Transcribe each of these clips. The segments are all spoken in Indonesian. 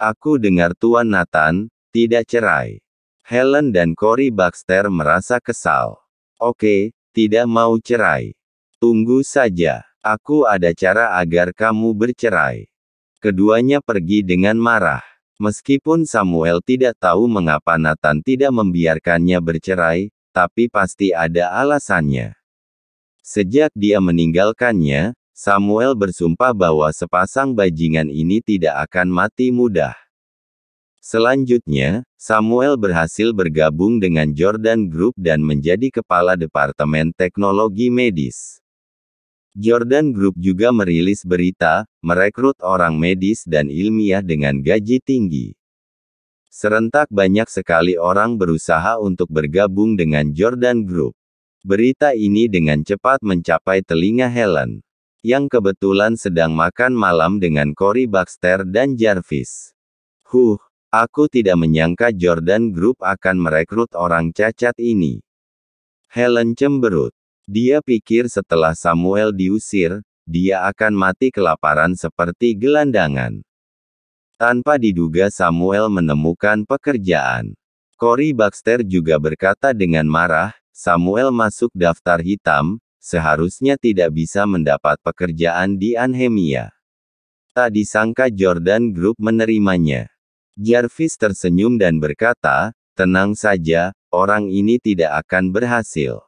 Aku dengar Tuan Nathan tidak cerai. Helen dan Cory Baxter merasa kesal. Oke, tidak mau cerai. Tunggu saja. Aku ada cara agar kamu bercerai. Keduanya pergi dengan marah. Meskipun Samuel tidak tahu mengapa Nathan tidak membiarkannya bercerai, tapi pasti ada alasannya. Sejak dia meninggalkannya, Samuel bersumpah bahwa sepasang bajingan ini tidak akan mati mudah. Selanjutnya, Samuel berhasil bergabung dengan Jordan Group dan menjadi kepala Departemen Teknologi Medis. Jordan Group juga merilis berita, merekrut orang medis dan ilmiah dengan gaji tinggi. Serentak banyak sekali orang berusaha untuk bergabung dengan Jordan Group. Berita ini dengan cepat mencapai telinga Helen, yang kebetulan sedang makan malam dengan Cory Baxter dan Jarvis. Aku tidak menyangka Jordan Group akan merekrut orang cacat ini. Helen cemberut. Dia pikir setelah Samuel diusir, dia akan mati kelaparan seperti gelandangan. Tanpa diduga Samuel menemukan pekerjaan. Cory Baxter juga berkata dengan marah, Samuel masuk daftar hitam, seharusnya tidak bisa mendapat pekerjaan di Anhemia. Tak disangka Jordan Group menerimanya. Jarvis tersenyum dan berkata, tenang saja, orang ini tidak akan berhasil.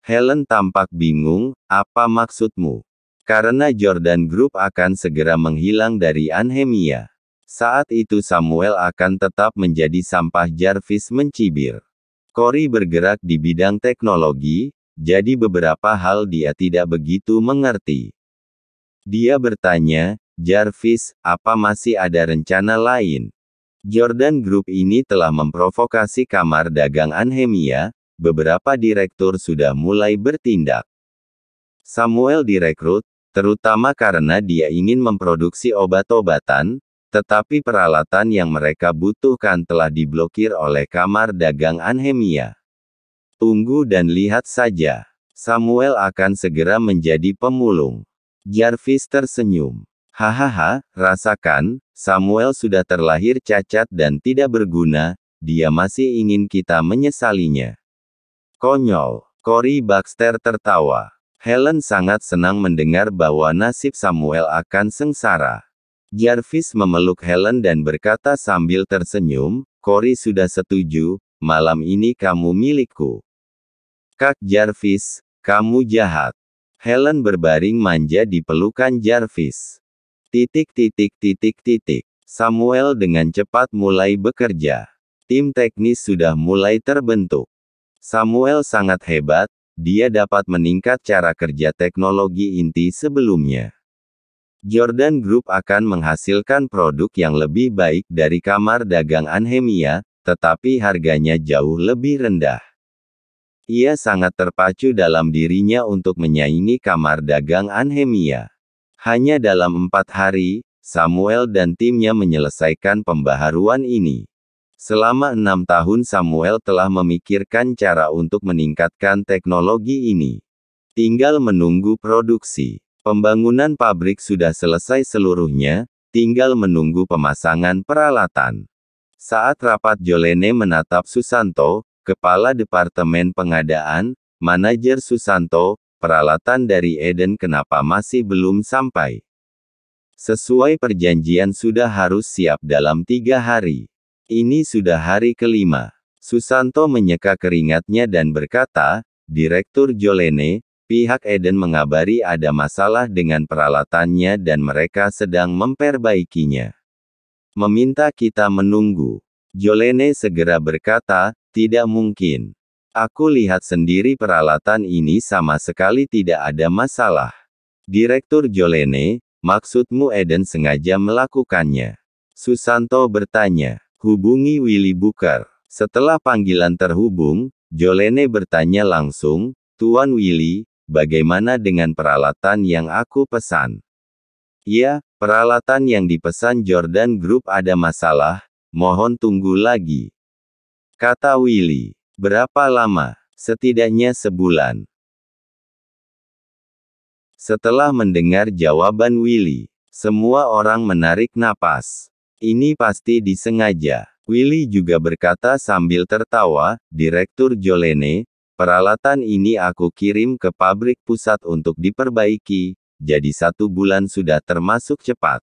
Helen tampak bingung, apa maksudmu? Karena Jordan Group akan segera menghilang dari Anhemia. Saat itu Samuel akan tetap menjadi sampah. Jarvis mencibir. Cory bergerak di bidang teknologi, jadi beberapa hal dia tidak begitu mengerti. Dia bertanya, Jarvis, apa masih ada rencana lain? Jordan Group ini telah memprovokasi kamar dagang Anhemia, beberapa direktur sudah mulai bertindak. Samuel direkrut, terutama karena dia ingin memproduksi obat-obatan, tetapi peralatan yang mereka butuhkan telah diblokir oleh kamar dagang Anhemia. Tunggu dan lihat saja. Samuel akan segera menjadi pemulung. Jarvis tersenyum. Hahaha, rasakan, Samuel sudah terlahir cacat dan tidak berguna, dia masih ingin kita menyesalinya. Konyol. Cory Baxter tertawa. Helen sangat senang mendengar bahwa nasib Samuel akan sengsara. Jarvis memeluk Helen dan berkata sambil tersenyum, Cory sudah setuju, malam ini kamu milikku. Kak Jarvis, kamu jahat. Helen berbaring manja di pelukan Jarvis. Samuel dengan cepat mulai bekerja. Tim teknis sudah mulai terbentuk. Samuel sangat hebat, dia dapat meningkat cara kerja teknologi inti sebelumnya. Jordan Group akan menghasilkan produk yang lebih baik dari kamar dagang Anhemia, tetapi harganya jauh lebih rendah. Ia sangat terpacu dalam dirinya untuk menyaingi kamar dagang Anhemia. Hanya dalam 4 hari, Samuel dan timnya menyelesaikan pembaharuan ini. Selama 6 tahun Samuel telah memikirkan cara untuk meningkatkan teknologi ini. Tinggal menunggu produksi. Pembangunan pabrik sudah selesai seluruhnya, tinggal menunggu pemasangan peralatan. Saat rapat Jolene menatap Susanto, Kepala Departemen Pengadaan, Manajer Susanto, peralatan dari Eden kenapa masih belum sampai? Sesuai perjanjian sudah harus siap dalam 3 hari. Ini sudah hari kelima. Susanto menyeka keringatnya dan berkata, Direktur Jolene, pihak Eden mengabari ada masalah dengan peralatannya dan mereka sedang memperbaikinya. Meminta kita menunggu. Jolene segera berkata, tidak mungkin. Aku lihat sendiri peralatan ini sama sekali tidak ada masalah. Direktur Jolene, maksudmu Eden sengaja melakukannya? Susanto bertanya. Hubungi Willy Booker. Setelah panggilan terhubung, Jolene bertanya langsung, Tuan Willy, bagaimana dengan peralatan yang aku pesan? Ya, peralatan yang dipesan Jordan Group ada masalah, mohon tunggu lagi. Kata Willy. Berapa lama? Setidaknya sebulan. Setelah mendengar jawaban Willy, semua orang menarik napas. Ini pasti disengaja. Willy juga berkata sambil tertawa, Direktur Jolene, peralatan ini aku kirim ke pabrik pusat untuk diperbaiki, jadi 1 bulan sudah termasuk cepat.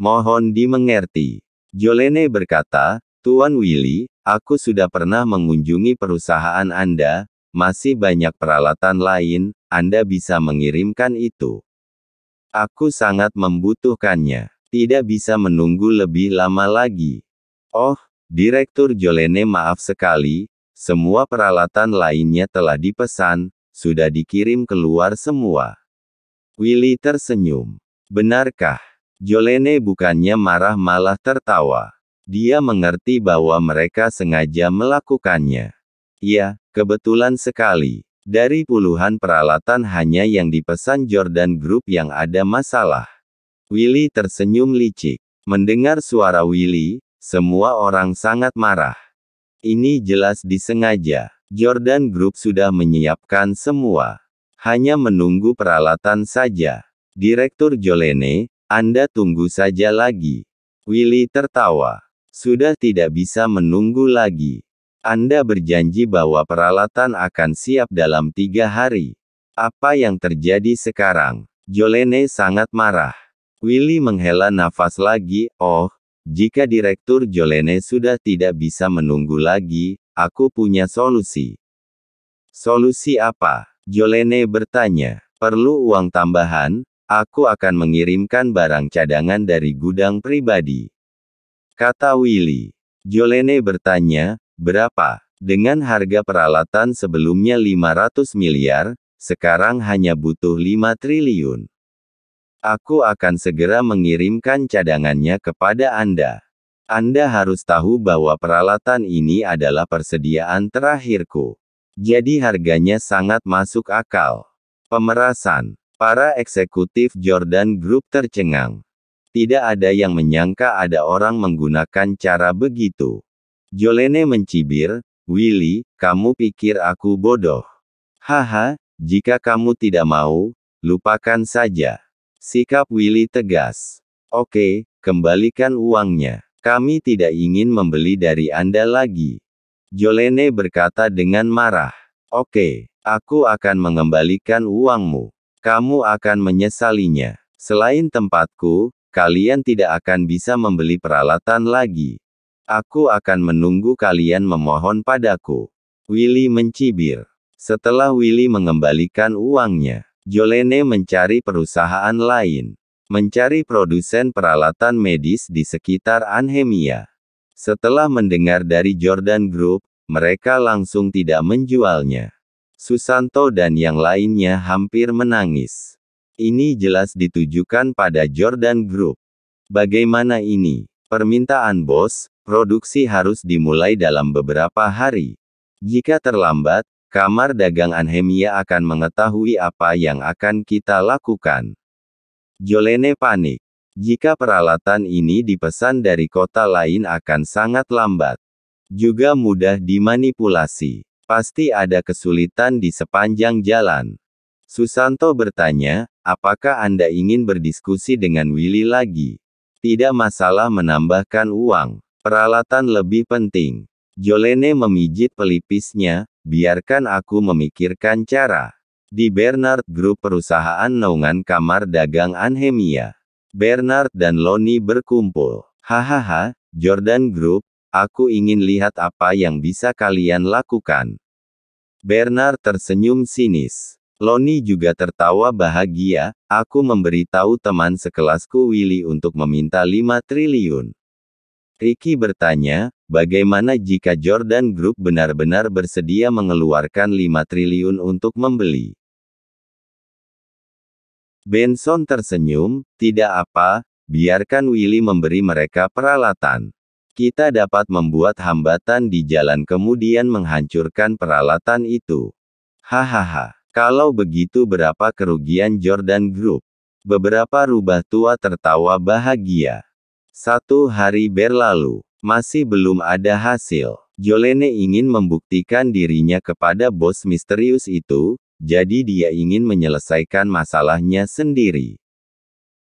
Mohon dimengerti. Jolene berkata, Tuan Willy, aku sudah pernah mengunjungi perusahaan Anda, masih banyak peralatan lain, Anda bisa mengirimkan itu. Aku sangat membutuhkannya. Tidak bisa menunggu lebih lama lagi. Oh, Direktur Jolene, maaf sekali, semua peralatan lainnya telah dipesan, sudah dikirim keluar semua. Willy tersenyum. Benarkah? Jolene bukannya marah malah tertawa. Dia mengerti bahwa mereka sengaja melakukannya. Ya, kebetulan sekali. Dari puluhan peralatan hanya yang dipesan Jordan Group yang ada masalah. Willy tersenyum licik. Mendengar suara Willy, semua orang sangat marah. Ini jelas disengaja. Jordan Group sudah menyiapkan semua. Hanya menunggu peralatan saja. Direktur Jolene, Anda tunggu saja lagi. Willy tertawa. Sudah tidak bisa menunggu lagi. Anda berjanji bahwa peralatan akan siap dalam 3 hari. Apa yang terjadi sekarang? Jolene sangat marah. Willy menghela nafas lagi, oh, jika Direktur Jolene sudah tidak bisa menunggu lagi, aku punya solusi. Solusi apa? Jolene bertanya. Perlu uang tambahan, aku akan mengirimkan barang cadangan dari gudang pribadi. Kata Willy. Jolene bertanya, berapa? Dengan harga peralatan sebelumnya 500 miliar, sekarang hanya butuh 5 triliun. Aku akan segera mengirimkan cadangannya kepada Anda. Anda harus tahu bahwa peralatan ini adalah persediaan terakhirku. Jadi harganya sangat masuk akal. Pemerasan. Para eksekutif Jordan Group tercengang. Tidak ada yang menyangka ada orang menggunakan cara begitu. Jolene mencibir, Willy, kamu pikir aku bodoh? Haha, jika kamu tidak mau, lupakan saja. Sikap Willy tegas. Oke, kembalikan uangnya. Kami tidak ingin membeli dari Anda lagi. Jolene berkata dengan marah. Oke, aku akan mengembalikan uangmu. Kamu akan menyesalinya. Selain tempatku, kalian tidak akan bisa membeli peralatan lagi. Aku akan menunggu kalian memohon padaku. Willy mencibir. Setelah Willy mengembalikan uangnya, Jolene mencari perusahaan lain. Mencari produsen peralatan medis di sekitar Anhemia. Setelah mendengar dari Jordan Group, mereka langsung tidak menjualnya. Susanto dan yang lainnya hampir menangis. Ini jelas ditujukan pada Jordan Group. Bagaimana ini? Permintaan bos, produksi harus dimulai dalam beberapa hari. Jika terlambat, Kamar Dagang Anhemia akan mengetahui apa yang akan kita lakukan. Jolene panik. Jika peralatan ini dipesan dari kota lain akan sangat lambat. Juga mudah dimanipulasi. Pasti ada kesulitan di sepanjang jalan. Susanto bertanya, apakah Anda ingin berdiskusi dengan Willy lagi? Tidak masalah menambahkan uang. Peralatan lebih penting. Jolene memijit pelipisnya, biarkan aku memikirkan cara. Di Bernard Group, perusahaan naungan Kamar Dagang Anhemia. Bernard dan Lonnie berkumpul. Hahaha, Jordan Group, aku ingin lihat apa yang bisa kalian lakukan. Bernard tersenyum sinis. Lonnie juga tertawa bahagia, aku memberitahu teman sekelasku Willy untuk meminta 5 triliun. Ricky bertanya, bagaimana jika Jordan Group benar-benar bersedia mengeluarkan 5 triliun untuk membeli? Benson tersenyum, tidak apa, biarkan Willy memberi mereka peralatan. Kita dapat membuat hambatan di jalan kemudian menghancurkan peralatan itu. Hahaha, kalau begitu berapa kerugian Jordan Group? Beberapa rubah tua tertawa bahagia. 1 hari berlalu, masih belum ada hasil. Jolene ingin membuktikan dirinya kepada bos misterius itu, jadi dia ingin menyelesaikan masalahnya sendiri.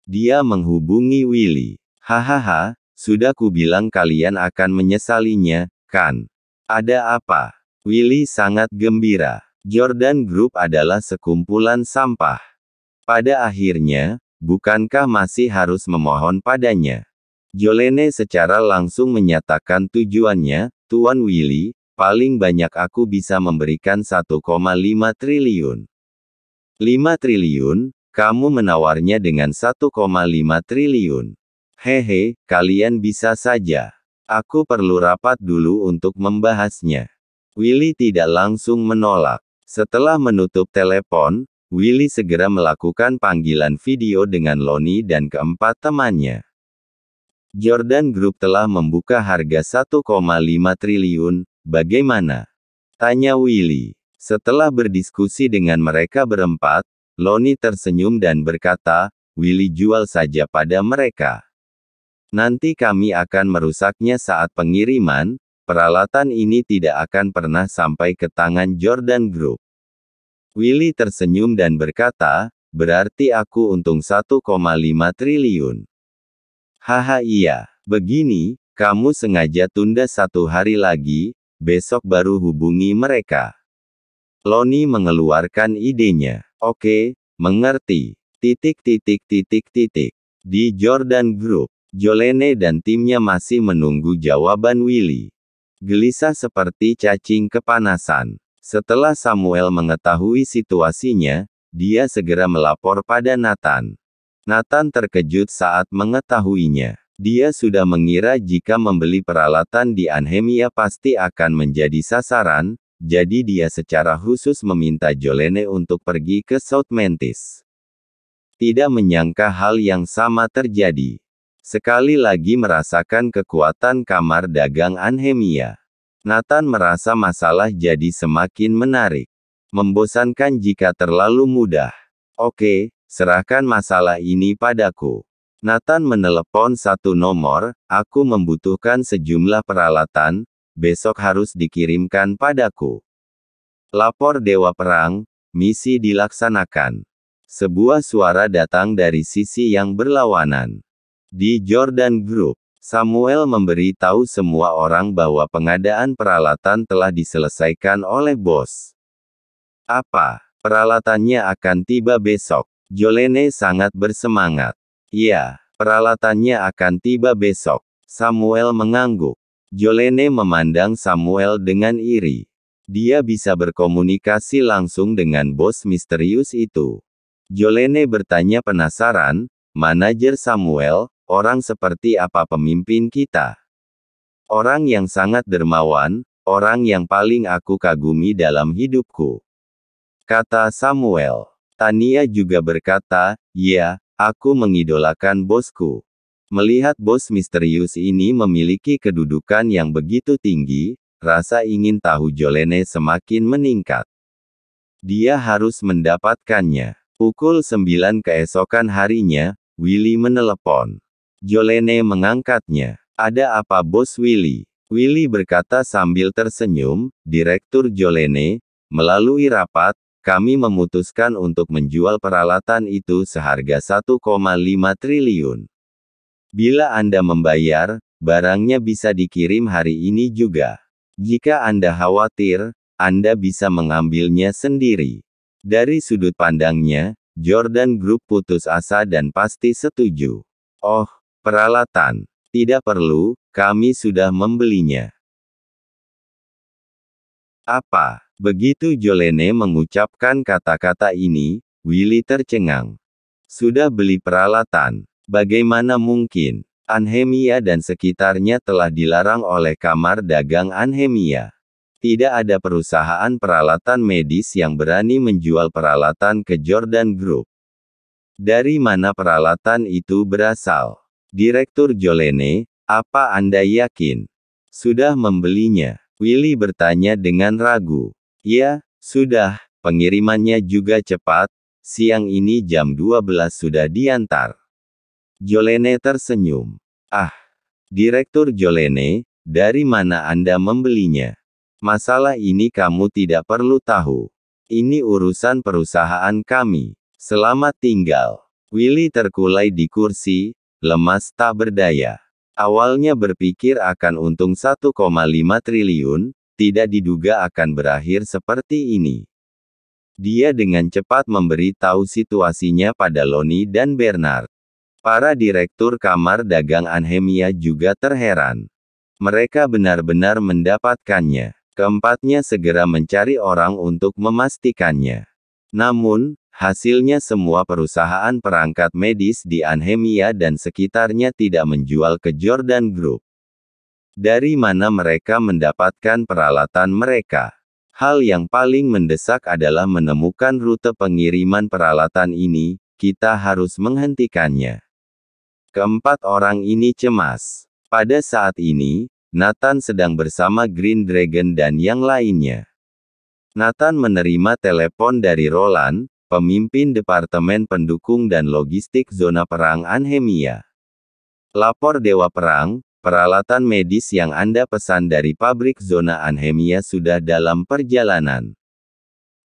Dia menghubungi Willy. Hahaha, Sudah kubilang kalian akan menyesalinya, kan? Ada apa? Willy sangat gembira. Jordan Group adalah sekumpulan sampah. Pada akhirnya, bukankah masih harus memohon padanya? Jolene secara langsung menyatakan tujuannya, Tuan Willy, paling banyak aku bisa memberikan 1,5 triliun. 5 triliun, kamu menawarnya dengan 1,5 triliun. Hehe, kalian bisa saja. Aku perlu rapat dulu untuk membahasnya. Willy tidak langsung menolak. Setelah menutup telepon, Willy segera melakukan panggilan video dengan Lonnie dan keempat temannya. Jordan Group telah membuka harga 1,5 triliun, bagaimana? Tanya Willy. Setelah berdiskusi dengan mereka berempat, Lonnie tersenyum dan berkata, Willy jual saja pada mereka. Nanti kami akan merusaknya saat pengiriman, peralatan ini tidak akan pernah sampai ke tangan Jordan Group. Willy tersenyum dan berkata, berarti aku untung 1,5 triliun. Haha iya, begini, kamu sengaja tunda 1 hari lagi, besok baru hubungi mereka. Lonnie mengeluarkan idenya. Oke, mengerti. Di Jordan Group, Jolene dan timnya masih menunggu jawaban Willy. Gelisah seperti cacing kepanasan. Setelah Samuel mengetahui situasinya, dia segera melapor pada Nathan. Nathan terkejut saat mengetahuinya. Dia sudah mengira jika membeli peralatan di Anhemia pasti akan menjadi sasaran, jadi dia secara khusus meminta Jolene untuk pergi ke South Mantis. Tidak menyangka hal yang sama terjadi. Sekali lagi merasakan kekuatan kamar dagang Anhemia. Nathan merasa masalah jadi semakin menarik. Membosankan jika terlalu mudah. Oke, serahkan masalah ini padaku. Nathan menelepon satu nomor, aku membutuhkan sejumlah peralatan, besok harus dikirimkan padaku. Lapor Dewa Perang, misi dilaksanakan. Sebuah suara datang dari sisi yang berlawanan. Di Jordan Group, Samuel memberi tahu semua orang bahwa pengadaan peralatan telah diselesaikan oleh bos. Apa? Peralatannya akan tiba besok. Jolene sangat bersemangat. Iya, peralatannya akan tiba besok. Samuel mengangguk. Jolene memandang Samuel dengan iri. Dia bisa berkomunikasi langsung dengan bos misterius itu. Jolene bertanya penasaran, manajer Samuel, orang seperti apa pemimpin kita? Orang yang sangat dermawan, orang yang paling aku kagumi dalam hidupku. Kata Samuel. Tania juga berkata, ya, aku mengidolakan bosku. Melihat bos misterius ini memiliki kedudukan yang begitu tinggi, rasa ingin tahu Jolene semakin meningkat. Dia harus mendapatkannya. Pukul 9 keesokan harinya, Willy menelepon. Jolene mengangkatnya. Ada apa bos Willy? Willy berkata sambil tersenyum, Direktur Jolene, melalui rapat, kami memutuskan untuk menjual peralatan itu seharga 1,5 triliun. Bila Anda membayar, barangnya bisa dikirim hari ini juga. Jika Anda khawatir, Anda bisa mengambilnya sendiri. Dari sudut pandangnya, Jordan Group putus asa dan pasti setuju. Oh, peralatan. Tidak perlu, kami sudah membelinya. Apa? Begitu Jolene mengucapkan kata-kata ini, Willy tercengang. Sudah beli peralatan. Bagaimana mungkin? Anhemia dan sekitarnya telah dilarang oleh Kamar Dagang Anhemia. Tidak ada perusahaan peralatan medis yang berani menjual peralatan ke Jordan Group. Dari mana peralatan itu berasal? Direktur Jolene, apa Anda yakin? Sudah membelinya? Willy bertanya dengan ragu. Ya, sudah, pengirimannya juga cepat, siang ini jam 12 sudah diantar. Jolene tersenyum. Ah, Direktur Jolene, dari mana Anda membelinya? Masalah ini kamu tidak perlu tahu. Ini urusan perusahaan kami. Selamat tinggal. Willy terkulai di kursi, lemas tak berdaya. Awalnya berpikir akan untung 1,5 triliun, tidak diduga akan berakhir seperti ini. Dia dengan cepat memberi tahu situasinya pada Lonnie dan Bernard. Para direktur kamar dagang Anhemia juga terheran. Mereka benar-benar mendapatkannya. Keempatnya segera mencari orang untuk memastikannya. Namun, hasilnya semua perusahaan perangkat medis di Anhemia dan sekitarnya tidak menjual ke Jordan Group. Dari mana mereka mendapatkan peralatan mereka? Hal yang paling mendesak adalah menemukan rute pengiriman peralatan ini, kita harus menghentikannya. Keempat orang ini cemas. Pada saat ini, Nathan sedang bersama Green Dragon dan yang lainnya. Nathan menerima telepon dari Roland, pemimpin Departemen Pendukung dan Logistik Zona Perang Anhemia. Lapor Dewa Perang, peralatan medis yang Anda pesan dari pabrik Zona Anhemia sudah dalam perjalanan.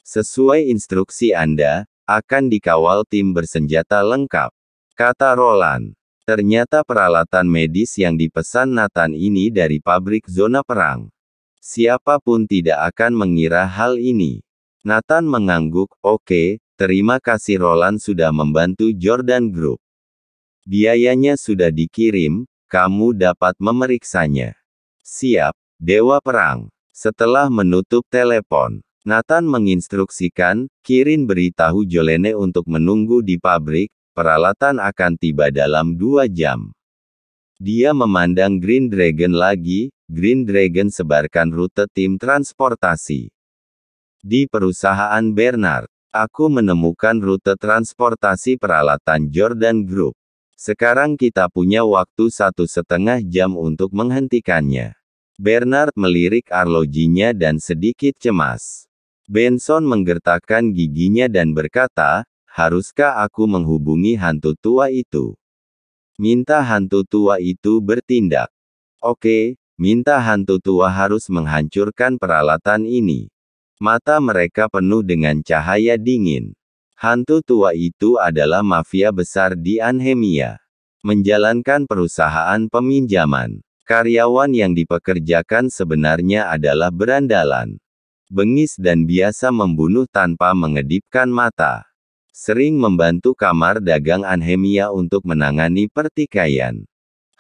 Sesuai instruksi Anda, akan dikawal tim bersenjata lengkap, kata Roland. Ternyata peralatan medis yang dipesan Nathan ini dari pabrik Zona Perang. Siapapun tidak akan mengira hal ini. Nathan mengangguk, oke, terima kasih Roland sudah membantu Jordan Group. Biayanya sudah dikirim, kamu dapat memeriksanya. Siap, Dewa Perang. Setelah menutup telepon, Nathan menginstruksikan, Kirin beritahu Jolene untuk menunggu di pabrik. Peralatan akan tiba dalam 2 jam. Dia memandang Green Dragon lagi, Green Dragon sebarkan rute tim transportasi. Di perusahaan Bernard, aku menemukan rute transportasi peralatan Jordan Group. Sekarang kita punya waktu 1,5 jam untuk menghentikannya. Bernard melirik arlojinya dan sedikit cemas. Benson menggertakkan giginya dan berkata, haruskah aku menghubungi hantu tua itu? Minta hantu tua itu bertindak. Oke, minta hantu tua harus menghancurkan peralatan ini. Mata mereka penuh dengan cahaya dingin. Hantu tua itu adalah mafia besar di Anhemia. Menjalankan perusahaan peminjaman. Karyawan yang dipekerjakan sebenarnya adalah berandalan. Bengis dan biasa membunuh tanpa mengedipkan mata. Sering membantu kamar dagang Anhemia untuk menangani pertikaian.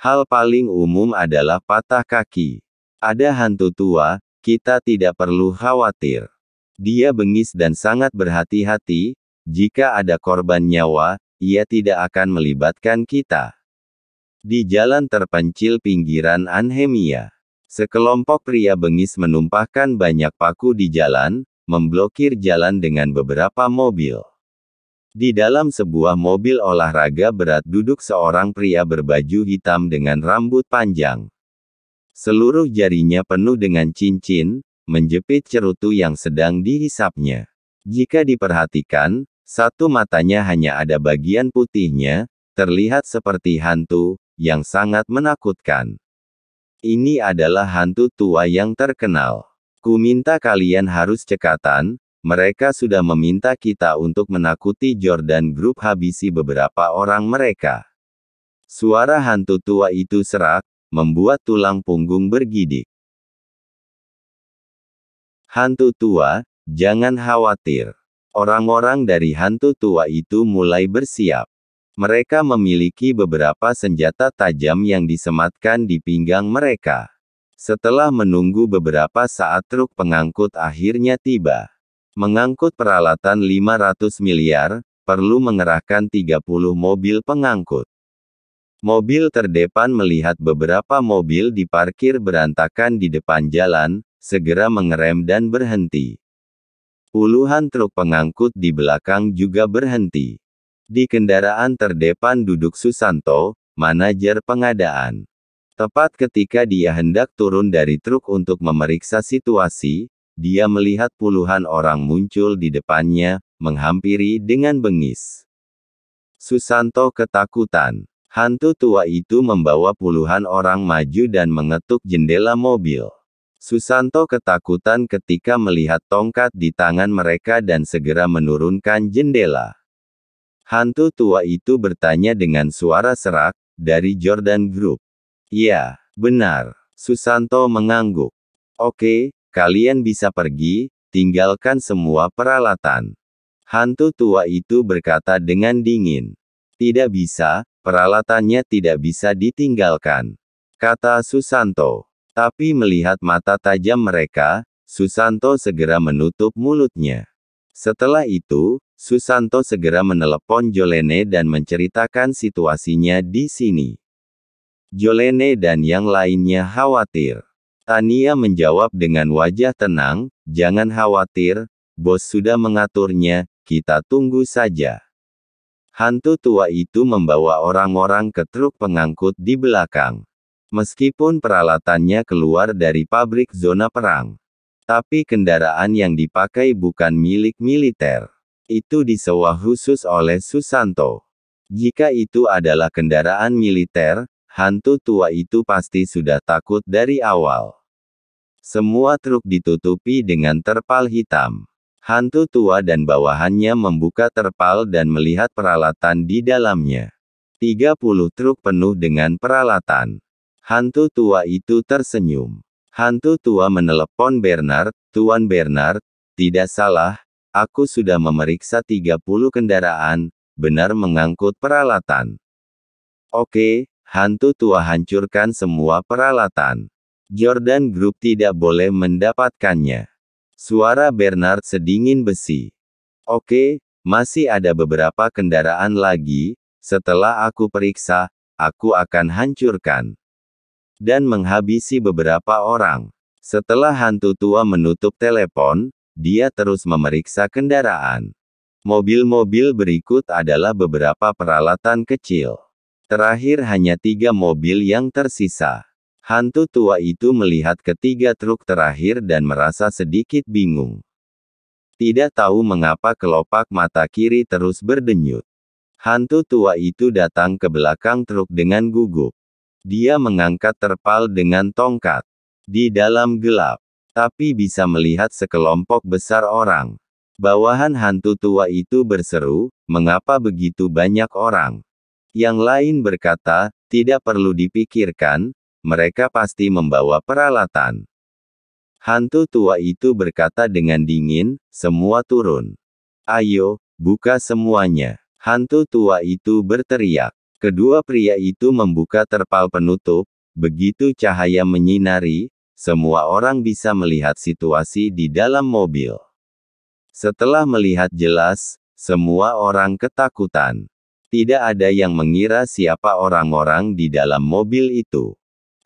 Hal paling umum adalah patah kaki. Ada hantu tua, kita tidak perlu khawatir. Dia bengis dan sangat berhati-hati, jika ada korban nyawa, ia tidak akan melibatkan kita. Di jalan terpencil pinggiran Anhemia, sekelompok pria bengis menumpahkan banyak paku di jalan, memblokir jalan dengan beberapa mobil. Di dalam sebuah mobil olahraga berat duduk seorang pria berbaju hitam dengan rambut panjang. Seluruh jarinya penuh dengan cincin, menjepit cerutu yang sedang dihisapnya. Jika diperhatikan, satu matanya hanya ada bagian putihnya, terlihat seperti hantu, yang sangat menakutkan. Ini adalah hantu tua yang terkenal. Ku minta kalian harus cekatan. Mereka sudah meminta kita untuk menakuti Jordan Group, habisi beberapa orang mereka. Suara hantu tua itu serak, membuat tulang punggung bergidik. Hantu tua, jangan khawatir. Orang-orang dari hantu tua itu mulai bersiap. Mereka memiliki beberapa senjata tajam yang disematkan di pinggang mereka. Setelah menunggu beberapa saat truk pengangkut akhirnya tiba. Mengangkut peralatan 500 miliar, perlu mengerahkan 30 mobil pengangkut. Mobil terdepan melihat beberapa mobil diparkir berantakan di depan jalan, segera mengerem dan berhenti. Puluhan truk pengangkut di belakang juga berhenti. Di kendaraan terdepan duduk Susanto, manajer pengadaan. Tepat ketika dia hendak turun dari truk untuk memeriksa situasi, dia melihat puluhan orang muncul di depannya, menghampiri dengan bengis. Susanto ketakutan. Hantu tua itu membawa puluhan orang maju dan mengetuk jendela mobil. Susanto ketakutan ketika melihat tongkat di tangan mereka dan segera menurunkan jendela. Hantu tua itu bertanya dengan suara serak, dari Jordan Group. Iya, benar. Susanto mengangguk. Oke, kalian bisa pergi, tinggalkan semua peralatan. Hantu tua itu berkata dengan dingin. Tidak bisa, peralatannya tidak bisa ditinggalkan, kata Susanto. Tapi melihat mata tajam mereka, Susanto segera menutup mulutnya. Setelah itu, Susanto segera menelepon Jolene dan menceritakan situasinya di sini. Jolene dan yang lainnya khawatir. Tania menjawab dengan wajah tenang, jangan khawatir, bos sudah mengaturnya, kita tunggu saja. Hantu tua itu membawa orang-orang ke truk pengangkut di belakang. Meskipun peralatannya keluar dari pabrik zona perang. Tapi kendaraan yang dipakai bukan milik militer. Itu disewa khusus oleh Susanto. Jika itu adalah kendaraan militer, hantu tua itu pasti sudah takut dari awal. Semua truk ditutupi dengan terpal hitam. Hantu tua dan bawahannya membuka terpal dan melihat peralatan di dalamnya. 30 truk penuh dengan peralatan. Hantu tua itu tersenyum. Hantu tua menelepon Bernard, Tuan Bernard, tidak salah, aku sudah memeriksa 30 kendaraan, benar mengangkut peralatan. Oke, hantu tua hancurkan semua peralatan. Jordan Group tidak boleh mendapatkannya. Suara Bernard sedingin besi. Oke, masih ada beberapa kendaraan lagi, setelah aku periksa, aku akan hancurkan. Dan menghabisi beberapa orang. Setelah hantu tua menutup telepon, dia terus memeriksa kendaraan. Mobil-mobil berikut adalah beberapa peralatan kecil. Terakhir hanya 3 mobil yang tersisa. Hantu tua itu melihat ketiga truk terakhir dan merasa sedikit bingung. Tidak tahu mengapa kelopak mata kiri terus berdenyut. Hantu tua itu datang ke belakang truk dengan gugup. Dia mengangkat terpal dengan tongkat. Di dalam gelap, tapi bisa melihat sekelompok besar orang. Bawahan hantu tua itu berseru, mengapa begitu banyak orang? Yang lain berkata, tidak perlu dipikirkan, mereka pasti membawa peralatan. Hantu tua itu berkata dengan dingin, semua turun. Ayo, buka semuanya. Hantu tua itu berteriak. Kedua pria itu membuka terpal penutup, begitu cahaya menyinari, semua orang bisa melihat situasi di dalam mobil. Setelah melihat jelas, semua orang ketakutan. Tidak ada yang mengira siapa orang-orang di dalam mobil itu.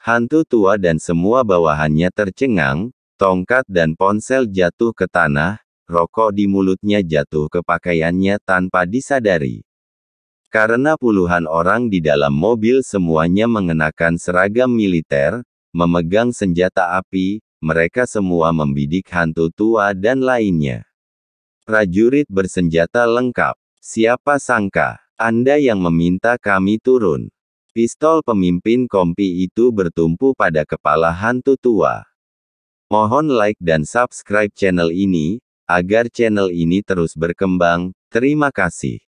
Hantu tua dan semua bawahannya tercengang, tongkat dan ponsel jatuh ke tanah, rokok di mulutnya jatuh ke pakaiannya tanpa disadari. Karena puluhan orang di dalam mobil semuanya mengenakan seragam militer, memegang senjata api, mereka semua membidik hantu tua dan lainnya. Prajurit bersenjata lengkap. Siapa sangka, Anda yang meminta kami turun. Pistol pemimpin kompi itu bertumpu pada kepala hantu tua. Mohon like dan subscribe channel ini, agar channel ini terus berkembang. Terima kasih.